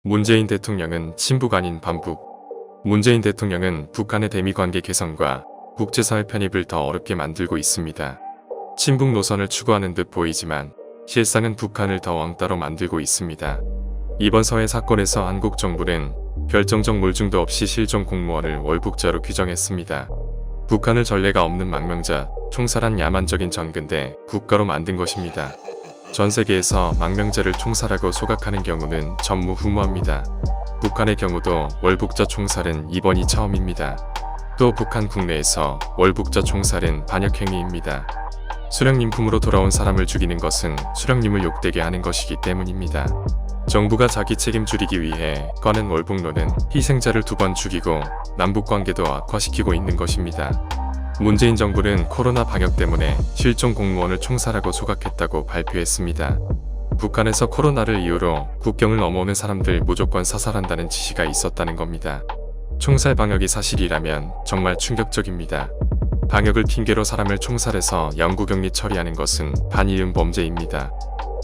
문재인 대통령은 친북 아닌 반북. 문재인 대통령은 북한의 대미 관계 개선과 국제사회 편입을 더 어렵게 만들고 있습니다. 친북 노선을 추구하는 듯 보이지만 실상은 북한을 더 왕따로 만들고 있습니다. 이번 서해 사건에서 한국 정부는 결정적 물증도 없이 실종 공무원을 월북자로 규정했습니다. 북한을 전례가 없는 망명자, 총살한 야만적인 전근대 국가로 만든 것입니다. 전 세계에서 망명자를 총살하고 소각하는 경우는 전무후무합니다. 북한의 경우도 월북자 총살은 이번이 처음입니다. 또 북한 국내에서 월북자 총살은 반역행위입니다. 수령님품으로 돌아온 사람을 죽이는 것은 수령님을 욕되게 하는 것이기 때문입니다. 정부가 자기 책임 줄이기 위해 꺼낸 월북론은 희생자를 2번 죽이고 남북관계도 악화시키고 있는 것입니다. 문재인 정부는 코로나 방역 때문에 실종 공무원을 총살하고 소각했다고 발표했습니다. 북한에서 코로나를 이유로 국경을 넘어오는 사람들 무조건 사살한다는 지시가 있었다는 겁니다. 총살 방역이 사실이라면 정말 충격적입니다. 방역을 핑계로 사람을 총살해서 영구격리 처리하는 것은 반이음 범죄입니다.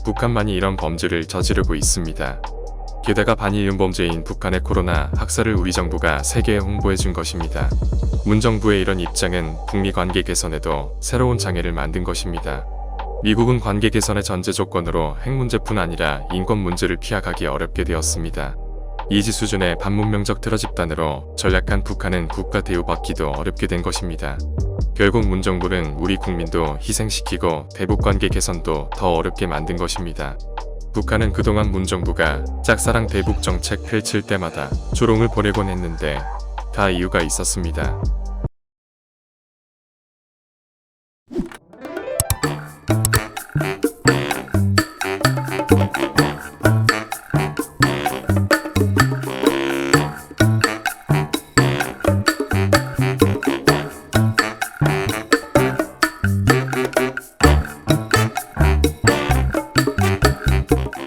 북한만이 이런 범죄를 저지르고 있습니다. 게다가 반이음 범죄인 북한의 코로나 학살을 우리 정부가 세계에 홍보해 준 것입니다. 문 정부의 이런 입장은 북미 관계 개선에도 새로운 장애를 만든 것입니다. 미국은 관계 개선의 전제 조건으로 핵 문제뿐 아니라 인권 문제를 피하기 어렵게 되었습니다. 이지 수준의 반문명적 테러 집단으로 전략한 북한은 국가 대우받기도 어렵게 된 것입니다. 결국 문 정부는 우리 국민도 희생시키고 대북 관계 개선도 더 어렵게 만든 것입니다. 북한은 그동안 문 정부가 짝사랑 대북 정책 펼칠 때마다 조롱을 보내곤 했는데 다 이유가 있었습니다.